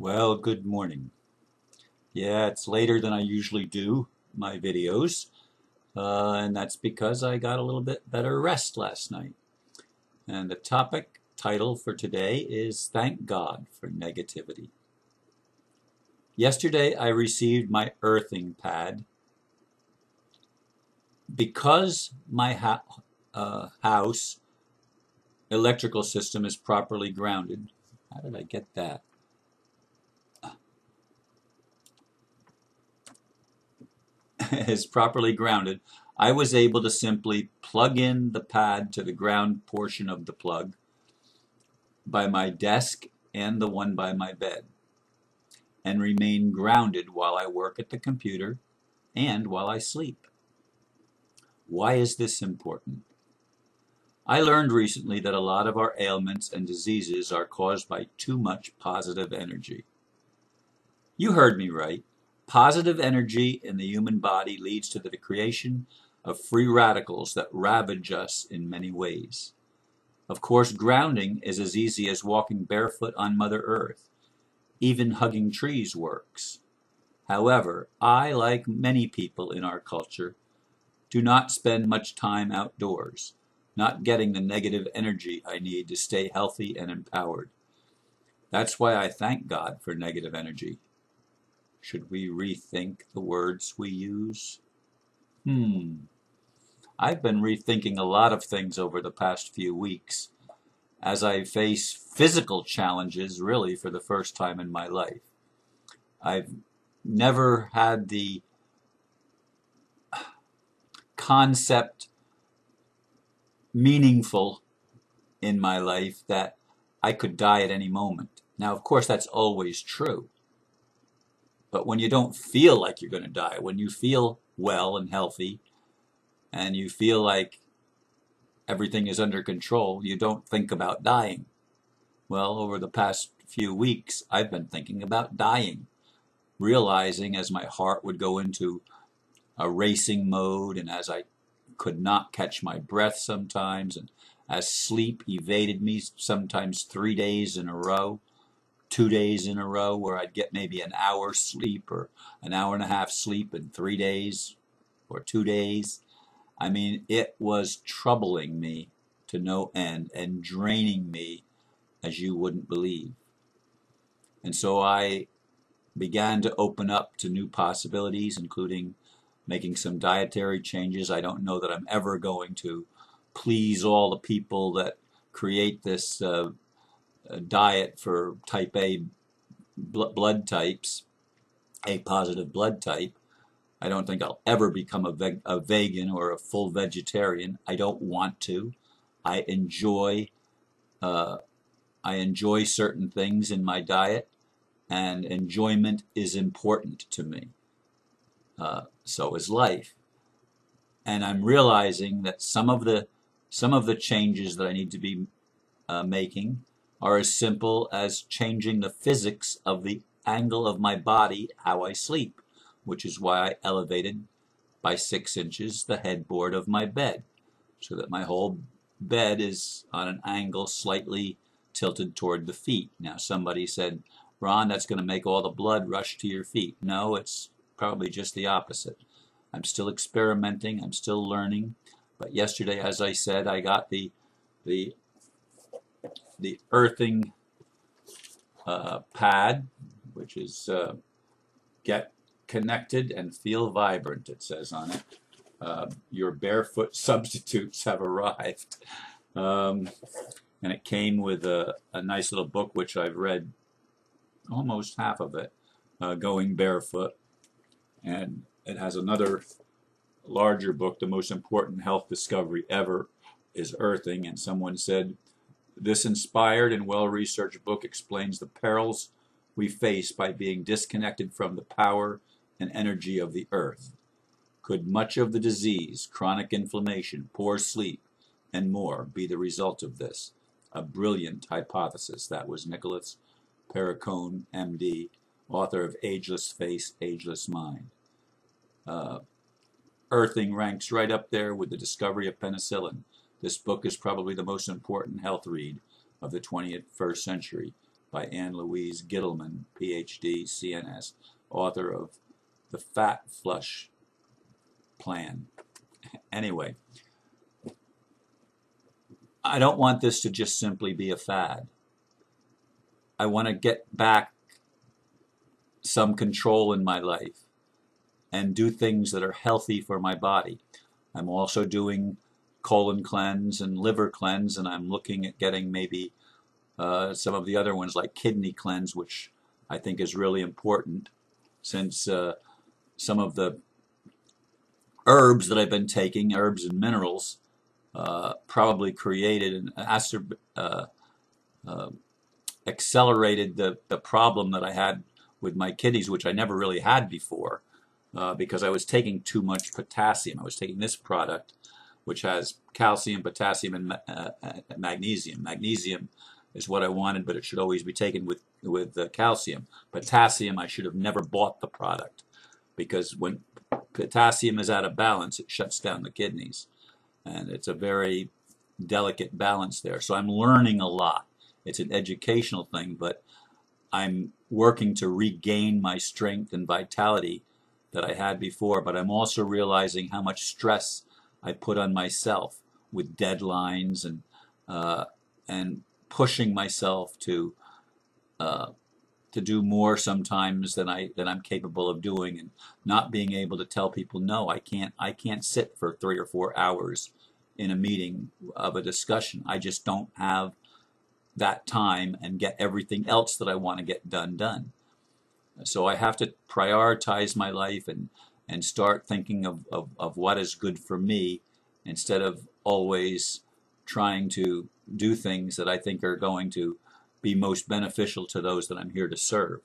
Well, good morning. Yeah, it's later than I usually do my videos, and that's because I got a little bit better rest last night. And the topic title for today is Thank God for Negativity. Yesterday I received my earthing pad. Because my house electrical system is properly grounded. How did I get that? Is properly grounded, I was able to simply plug in the pad to the ground portion of the plug by my desk and the one by my bed, and remain grounded while I work at the computer and while I sleep. Why is this important? I learned recently that a lot of our ailments and diseases are caused by too much positive energy. You heard me right. Positive energy in the human body leads to the creation of free radicals that ravage us in many ways. Of course, grounding is as easy as walking barefoot on Mother Earth. Even hugging trees works. However, I, like many people in our culture, do not spend much time outdoors, not getting the negative energy I need to stay healthy and empowered. That's why I thank God for negative energy. Should we rethink the words we use? I've been rethinking a lot of things over the past few weeks as I face physical challenges really for the first time in my life. I've never had the concept meaningful in my life that I could die at any moment. Now, of course, that's always true. But when you don't feel like you're going to die, when you feel well and healthy, and you feel like everything is under control, you don't think about dying. Well, over the past few weeks, I've been thinking about dying, realizing as my heart would go into a racing mode, and as I could not catch my breath sometimes, and as sleep evaded me sometimes 3 days in a row, 2 days in a row, where I'd get maybe an hour sleep or an hour and a half sleep in 3 days or 2 days. I mean, it was troubling me to no end and draining me as you wouldn't believe. And so I began to open up to new possibilities, including making some dietary changes. I don't know that I'm ever going to please all the people that create this diet for type A blood types, A positive blood type. I don't think I'll ever become a vegan or a full vegetarian. I don't want to. I enjoy certain things in my diet, and enjoyment is important to me. So is life. And I'm realizing that some of the changes that I need to be making are as simple as changing the physics of the angle of my body, how I sleep, which is why I elevated by 6 inches the headboard of my bed, so that my whole bed is on an angle slightly tilted toward the feet. Now, somebody said, Ron, that's going to make all the blood rush to your feet. No, it's probably just the opposite. I'm still experimenting, I'm still learning, but yesterday, as I said, I got the earthing pad, which is get connected and feel vibrant, it says on it. Your barefoot substitutes have arrived. And it came with a nice little book, which I've read almost half of it, Going Barefoot. And it has another larger book, The Most Important Health Discovery Ever is Earthing. And someone said, this inspired and well-researched book explains the perils we face by being disconnected from the power and energy of the earth. Could much of the disease, chronic inflammation, poor sleep, and more be the result of this? A brilliant hypothesis. That was Nicholas Perricone, MD, author of Ageless Face, Ageless Mind. Earthing ranks right up there with the discovery of penicillin. This book is probably the most important health read of the 21st century. by Anne Louise Gittleman, PhD, CNS, author of The Fat Flush Plan. Anyway, I don't want this to just simply be a fad. I want to get back some control in my life and do things that are healthy for my body. I'm also doing colon cleanse and liver cleanse, and I'm looking at getting maybe some of the other ones like kidney cleanse, which I think is really important, since some of the herbs that I've been taking, herbs and minerals, probably created and accelerated the problem that I had with my kidneys, which I never really had before, because I was taking too much potassium. I was taking this product, which has calcium, potassium, and magnesium. Magnesium is what I wanted, but it should always be taken with calcium. Potassium, I should have never bought the product, because when potassium is out of balance, it shuts down the kidneys. And it's a very delicate balance there. So I'm learning a lot. It's an educational thing, but I'm working to regain my strength and vitality that I had before. But I'm also realizing how much stress I put on myself with deadlines and pushing myself to do more sometimes than I'm capable of doing, and not being able to tell people no. I can't sit for 3 or 4 hours in a meeting of a discussion. I just don't have that time and get everything else that I want to get done. So I have to prioritize my life and start thinking of what is good for me, instead of always trying to do things that I think are going to be most beneficial to those that I'm here to serve.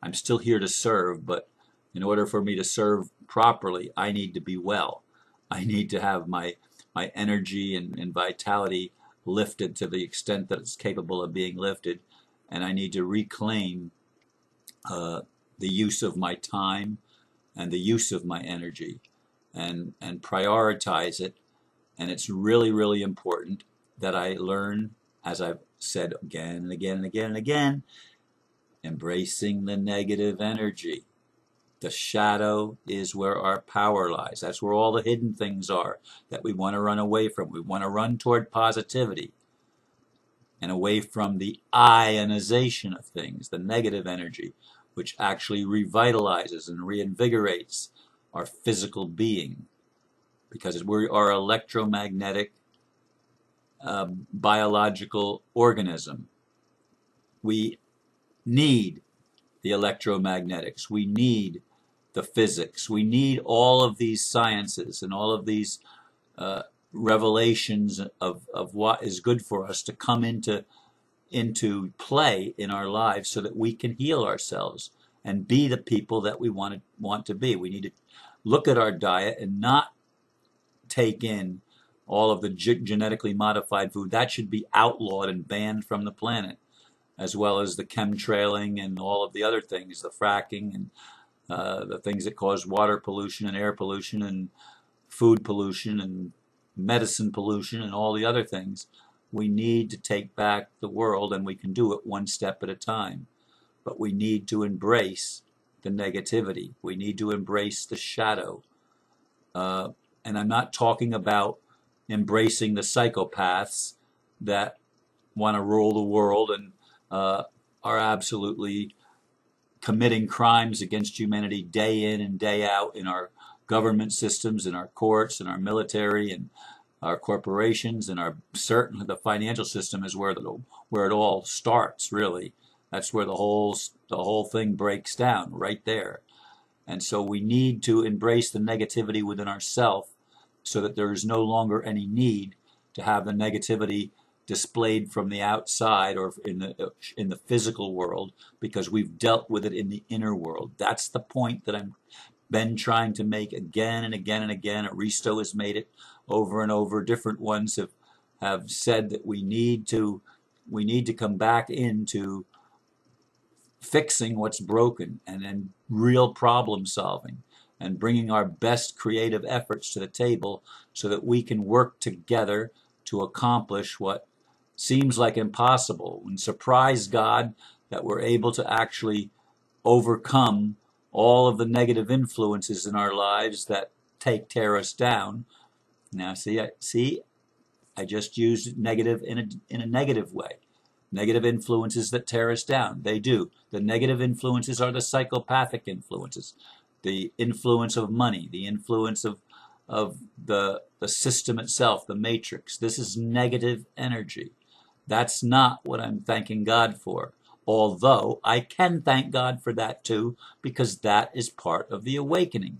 I'm still here to serve, but in order for me to serve properly, I need to be well. I need to have my energy and vitality lifted to the extent that it's capable of being lifted, and I need to reclaim the use of my time and the use of my energy, and prioritize it. And it's really, really important that I learn, as I've said again and again and again and again, embracing the negative energy. The shadow is where our power lies. That's where all the hidden things are that we want to run away from. We want to run toward positivity and away from the ionization of things, the negative energy, which actually revitalizes and reinvigorates our physical being, because we are electromagnetic biological organism. We need the electromagnetics. We need the physics. We need all of these sciences and all of these revelations of what is good for us to come into play in our lives, so that we can heal ourselves and be the people that we want to be. We need to look at our diet and not take in all of the genetically modified food. That should be outlawed and banned from the planet, as well as the chemtrailing and all of the other things, the fracking and the things that cause water pollution and air pollution and food pollution and medicine pollution and all the other things. We need to take back the world, and we can do it one step at a time. But we need to embrace the negativity. We need to embrace the shadow. And I'm not talking about embracing the psychopaths that want to rule the world and are absolutely committing crimes against humanity day in and day out in our government systems, in our courts, in our military, and our corporations, and certainly the financial system is where it all starts, really. That's where the whole thing breaks down, right there. And so we need to embrace the negativity within ourselves, so that there is no longer any need to have the negativity displayed from the outside or in the physical world, because we've dealt with it in the inner world. That's the point that I've been trying to make again and again and again. Aristo has made it over and over. Different ones have said that we need to come back into fixing what's broken, and then real problem solving, and bringing our best creative efforts to the table, so that we can work together to accomplish what seems like impossible, and surprise God that we're able to actually overcome all of the negative influences in our lives that tear us down. Now, I just used negative in a negative way. Negative influences that tear us down. They do. The negative influences are the psychopathic influences. The influence of money, the influence of the system itself, the matrix. This is negative energy. That's not what I'm thanking God for. Although I can thank God for that too, because that is part of the awakening.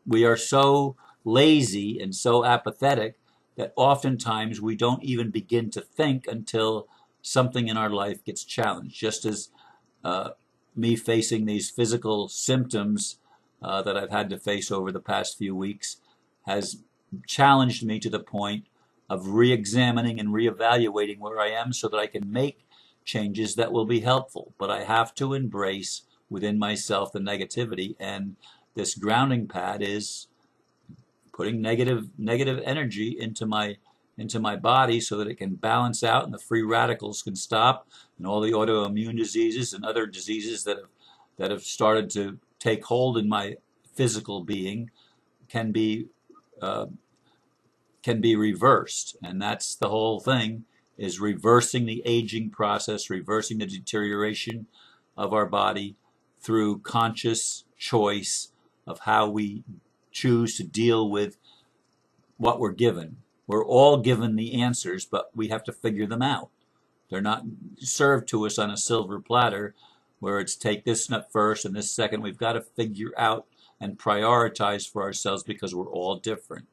We are so lazy and so apathetic that oftentimes we don't even begin to think until something in our life gets challenged. Just as me facing these physical symptoms that I've had to face over the past few weeks has challenged me to the point of re-examining and re-evaluating where I am so that I can make changes that will be helpful. But I have to embrace within myself the negativity, and this grounding pad is putting negative energy into my body so that it can balance out and the free radicals can stop, and all the autoimmune diseases and other diseases that have started to take hold in my physical being can be reversed. And that's the whole thing, is reversing the aging process, reversing the deterioration of our body through conscious choice of how we choose to deal with what we're given. We're all given the answers, but we have to figure them out. They're not served to us on a silver platter where it's take this nut first and this second. We've got to figure out and prioritize for ourselves because we're all different.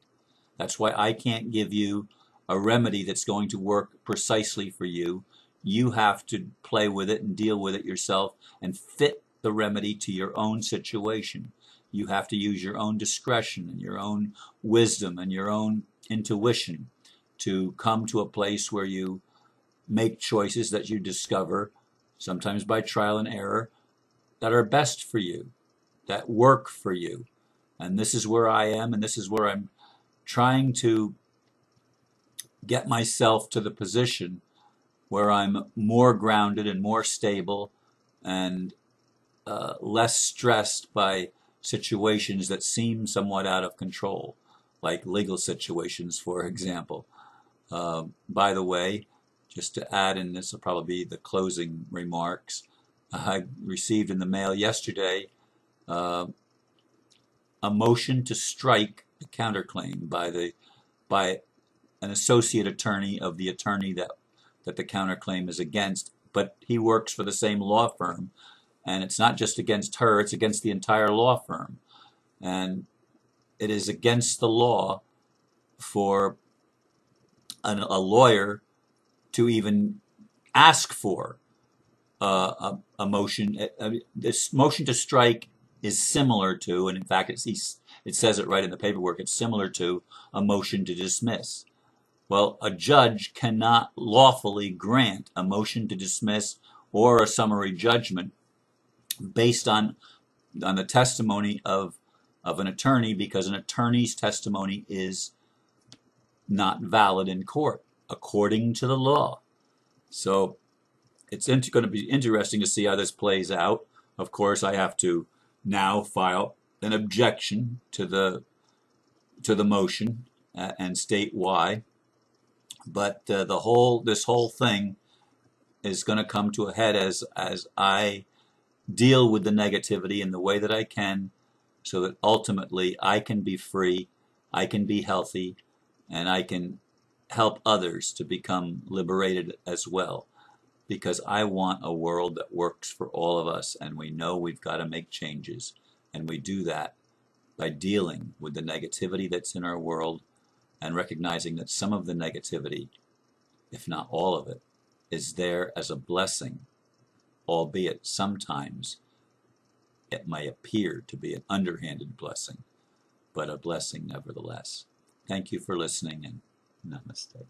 That's why I can't give you a remedy that's going to work precisely for you. You have to play with it and deal with it yourself and fit the remedy to your own situation. You have to use your own discretion and your own wisdom and your own intuition to come to a place where you make choices that you discover, sometimes by trial and error, that are best for you, that work for you. And this is where I am, and this is where I'm trying to get myself to the position where I'm more grounded and more stable and less stressed by situations that seem somewhat out of control, like legal situations, for example. By the way, just to add, and this will probably be the closing remarks, I received in the mail yesterday a motion to strike the counterclaim by an associate attorney of the attorney that the counterclaim is against, but he works for the same law firm, and it's not just against her, it's against the entire law firm. And it is against the law for a lawyer to even ask for a motion. This motion to strike is similar to, and in fact it says it right in the paperwork, it's similar to a motion to dismiss. Well, a judge cannot lawfully grant a motion to dismiss or a summary judgment based on the testimony of an attorney, because an attorney's testimony is not valid in court according to the law. So it's going to be interesting to see how this plays out. Of course, I have to now file an objection to the motion and state why. But this whole thing is going to come to a head as I deal with the negativity in the way that I can, so that ultimately I can be free, I can be healthy, and I can help others to become liberated as well. Because I want a world that works for all of us, and we know we've got to make changes. And we do that by dealing with the negativity that's in our world and recognizing that some of the negativity, if not all of it, is there as a blessing, albeit sometimes it may appear to be an underhanded blessing, but a blessing nevertheless. Thank you for listening, and namaste.